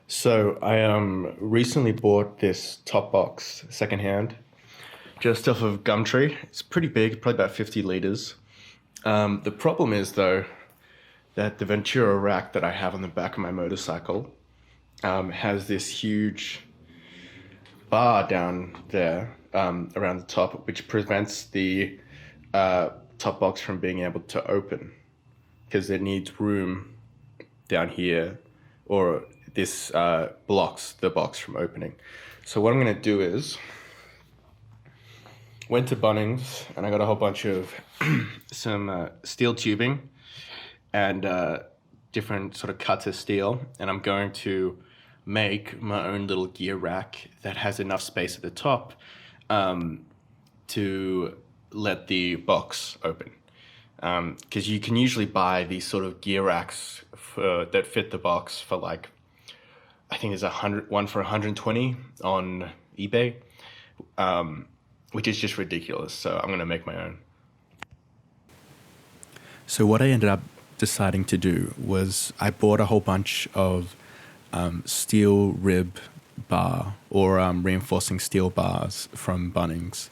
So I recently bought this top box secondhand, just off of Gumtree. It's pretty big, probably about 50 liters. The problem is though that the Ventura rack that I have on the back of my motorcycle has this huge bar down there around the top, which prevents the top box from being able to open because it needs room down here, or this blocks the box from opening. So what I'm gonna do is went to Bunnings and I got a whole bunch of some steel tubing and different sort of cuts of steel, and I'm going to make my own little gear rack that has enough space at the top to let the box open. Because you can usually buy these sort of gear racks that fit the box for like, I think there's one for 120 on eBay, which is just ridiculous. So I'm gonna make my own. So what I ended up deciding to do was I bought a whole bunch of steel rib bar or reinforcing steel bars from Bunnings,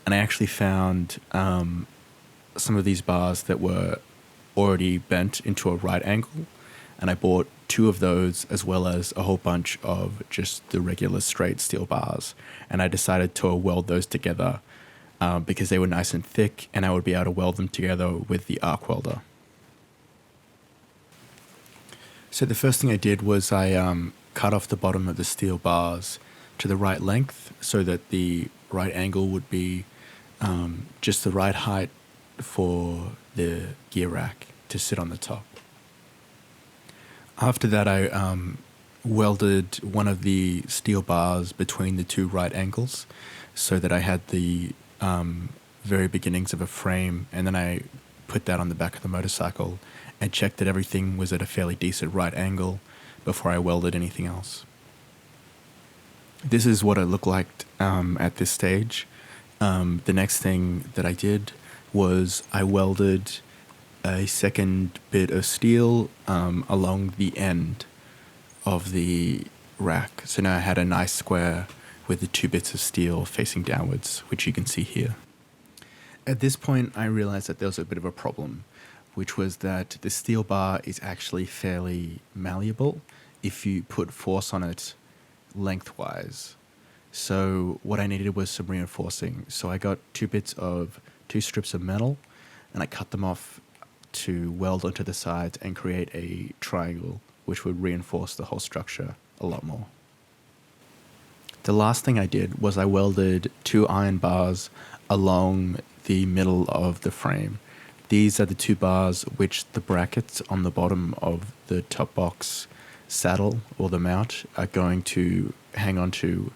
and I actually found some of these bars that were already bent into a right angle, and I bought two of those as well as a whole bunch of just the regular straight steel bars, and I decided to weld those together because they were nice and thick, and I would be able to weld them together with the arc welder. So the first thing I did was I cut off the bottom of the steel bars to the right length so that the right angle would be just the right height for the gear rack to sit on the top. After that, I welded one of the steel bars between the two right angles so that I had the very beginnings of a frame, and then I put that on the back of the motorcycle and checked that everything was at a fairly decent right angle before I welded anything else. This is what it looked like at this stage. The next thing that I did was I welded a second bit of steel along the end of the rack. So now I had a nice square with the two bits of steel facing downwards, which you can see here. At this point, I realized that there was a bit of a problem, which was that the steel bar is actually fairly malleable if you put force on it lengthwise. So what I needed was some reinforcing. So I got two strips of metal, and I cut them off to weld onto the sides and create a triangle, which would reinforce the whole structure a lot more. The last thing I did was I welded two iron bars along the middle of the frame. These are the two bars which the brackets on the bottom of the top box saddle or the mount are going to hang on to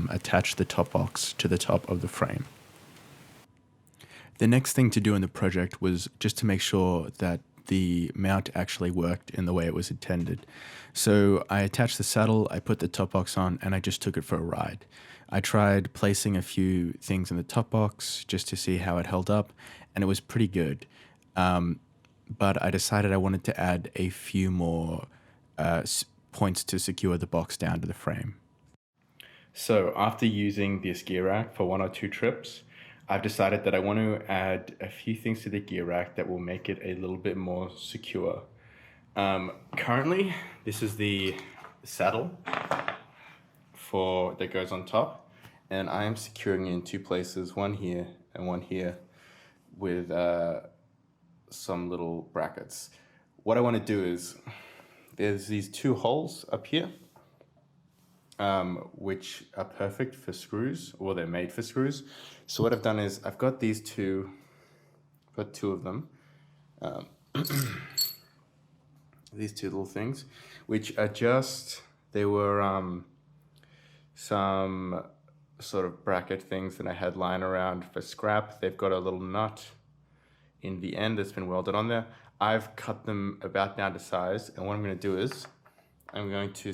attach the top box to the top of the frame. The next thing to do in the project was just to make sure that the mount actually worked in the way it was intended. So I attached the saddle, I put the top box on, and I just took it for a ride. I tried placing a few things in the top box just to see how it held up, and it was pretty good. But I decided I wanted to add a few more points to secure the box down to the frame. So after using this gear rack for one or two trips, I've decided that I want to add a few things to the gear rack that will make it a little bit more secure. Currently, this is the saddle that goes on top, and I am securing it in two places, one here and one here, with some little brackets. What I want to do is, there's these two holes up here, which are perfect for screws, or they're made for screws. So what I've done is I've got these two, got two of them, these two little things, which are they were some sort of bracket things that I had lying around for scrap. They've got a little nut in the end that's been welded on there. I've cut them about down to size, and what I'm going to do is I'm going to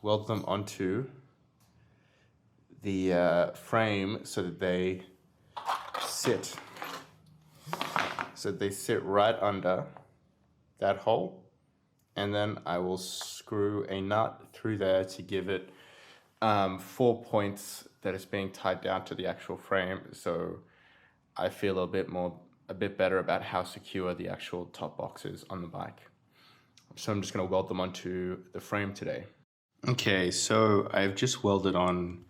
weld them onto the frame so that they sit right under that hole, and then I will screw a nut through there to give it 4 points that is being tied down to the actual frame. So I feel a bit better about how secure the actual top box is on the bike. So I'm just going to weld them onto the frame today. Okay, so I've just welded on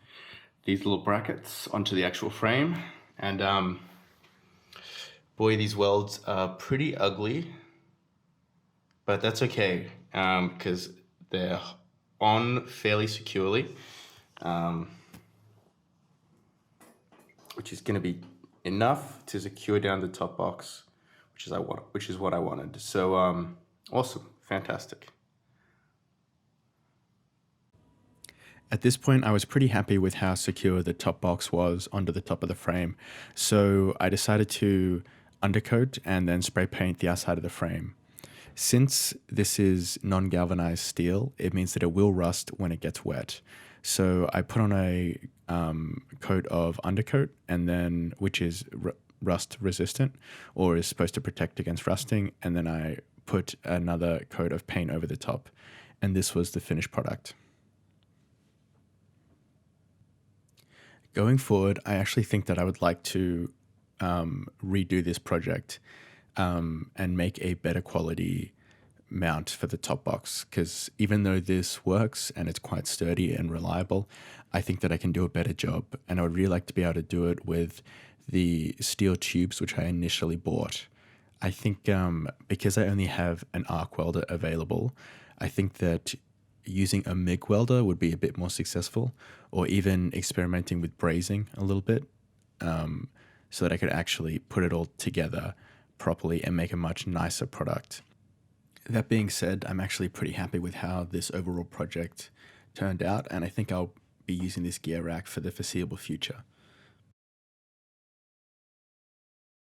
these little brackets onto the actual frame, and boy, these welds are pretty ugly, but that's okay because they're on fairly securely, which is going to be enough to secure down the top box, which is what I wanted. So awesome, fantastic. At this point, I was pretty happy with how secure the top box was onto the top of the frame, so I decided to undercoat and then spray paint the outside of the frame. Since this is non-galvanized steel, it means that it will rust when it gets wet. So I put on a coat of undercoat, and then which is rust resistant or is supposed to protect against rusting, and then I put another coat of paint over the top, and this was the finished product. Going forward, I actually think that I would like to redo this project and make a better quality mount for the top box, because even though this works and it's quite sturdy and reliable, I think that I can do a better job, and I would really like to be able to do it with the steel tubes which I initially bought. I think because I only have an arc welder available, I think that using a MIG welder would be a bit more successful, or even experimenting with brazing a little bit, so that I could actually put it all together properly and make a much nicer product. That being said, I'm actually pretty happy with how this overall project turned out, and I think I'll be using this gear rack for the foreseeable future.